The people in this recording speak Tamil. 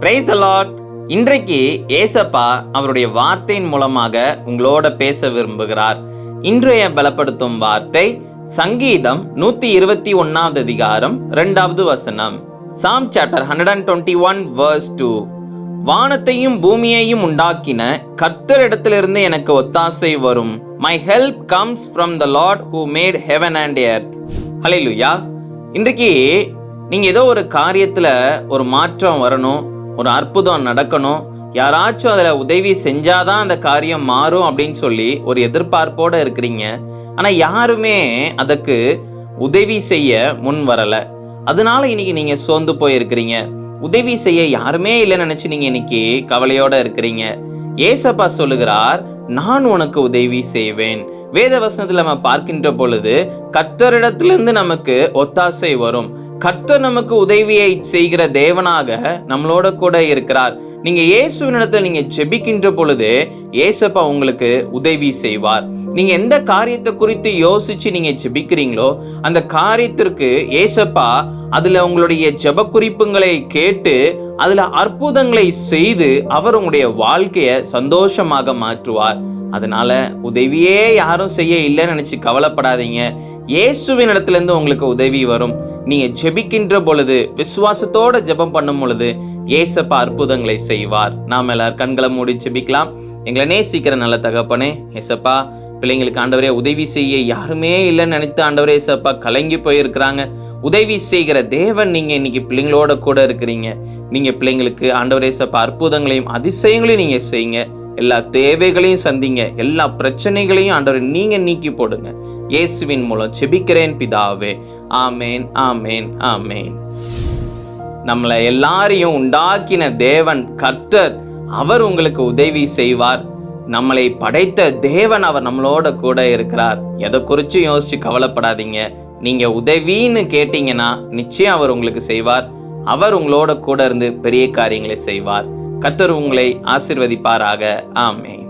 Praise the Lord. இன்றைக்கு ஏசப்பா அவருடைய வார்த்தையின் மூலமாக உங்களோட பேச விரும்புகிறார். இன்றைய பலப்படுத்தும் வார்த்தை சங்கீதம் 121 அதிகாரம் 2வது வசனம். Psalm chapter 121 verse 2. வானத்தையும் பூமியையும் உண்டாக்கின கர்த்தரிடத்திலிருந்து எனக்கு ஒத்தாசை வரும். My help comes from the Lord who made heaven and earth. ஹல்லேலூயா. இன்றைக்கு நீங்க ஏதோ ஒரு காரியத்துல ஒரு மாற்றம் வரணும், ஒரு அற்புதம் நடக்கணும், யாராச்சும் அதுல உதவி செஞ்சாதான் அந்த காரியம் மாறும் அப்படின்னு சொல்லி ஒரு எதிர்பார்ப்போட இருக்கிறீங்க. ஆனா யாருமே அதுக்கு உதவி செய்ய முன் வரல. அதனால இன்னைக்கு நீங்க சோர்ந்து போயிருக்கிறீங்க. உதவி செய்ய யாருமே இல்லைன்னு நினைச்சு நீங்க இன்னைக்கு கவலையோட இருக்கிறீங்க. ஏசப்பா சொல்லுகிறார், நான் உனக்கு உதவி செய்வேன். வேத வசனத்துல நம்ம பார்க்கின்ற பொழுது கர்த்தரிடத்திலிருந்து நமக்கு ஒத்தாசை வரும். கர்த்தர் நமக்கு உதவியை செய்கிற தேவனாக நம்மளோட கூட இருக்கிறார். நீங்க இயேசுவினிடத்தில் நீங்க ஜெபிக்கின்ற பொழுது ஏசப்பா உங்களுக்கு உதவி செய்வார். நீங்க எந்த காரியத்தை குறித்து யோசிச்சு நீங்க ஜெபிக்கிறீங்களோ அந்த காரியத்திற்கு ஏசப்பா அதுல உங்களுடைய ஜெப குறிப்புகளை கேட்டு அதுல அற்புதங்களை செய்து அவர் உங்களுடைய வாழ்க்கைய சந்தோஷமாக மாற்றுவார். அதனால உதவியே யாரும் செய்ய இல்லைன்னு நினைச்சு கவலைப்படாதீங்க. இயேசுவின் இடத்துல இருந்து உங்களுக்கு உதவி வரும். நீங்க ஜெபிக்கின்ற பொழுது விசுவாசத்தோட ஜெபம் பண்ணும் பொழுது ஏசப்பா அற்புதங்களை செய்வார். நாம எல்லாரும் கண்களை மூடி ஜெபிக்கலாம். எங்களை நேசிக்கிற நல்ல தகப்பனே, ஏசப்பா பிள்ளைங்களுக்கு ஆண்டவரே உதவி செய்ய யாருமே இல்லைன்னு நினைத்து ஆண்டவரே ஏசப்பா கலங்கி போயிருக்கிறாங்க. உதவி செய்கிற தேவன் நீங்க இன்னைக்கு பிள்ளைங்களோட கூட இருக்கிறீங்க. நீங்க பிள்ளைங்களுக்கு ஆண்டவரே ஏசப்பா அற்புதங்களையும் அதிசயங்களையும் நீங்க செய்யுங்க. எல்லா தேவைகளையும் சந்திங்க. எல்லா பிரச்சனைகளையும் ஆண்டவரே நீங்க நீக்கி போடுங்க. இயேசுவின் மூலம் ஜெபிக்கிறேன் பிதாவே. ஆமேன், ஆமேன், ஆமேன். நம்மளை எல்லாரையும் உண்டாக்கின தேவன் கர்த்தர், அவர் உங்களுக்கு உதவி செய்வார். நம்மளை படைத்த தேவன் அவர் நம்மளோட கூட இருக்கிறார். எதை குறிச்சும் யோசிச்சு கவலைப்படாதீங்க. நீங்க உதவின்னு கேட்டீங்கன்னா நிச்சயம் அவர் உங்களுக்கு செய்வார். அவர் உங்களோட கூட இருந்து பெரிய காரியங்களை செய்வார். கர்த்தர் உங்களை ஆசீர்வதிப்பாராக. ஆமேன்.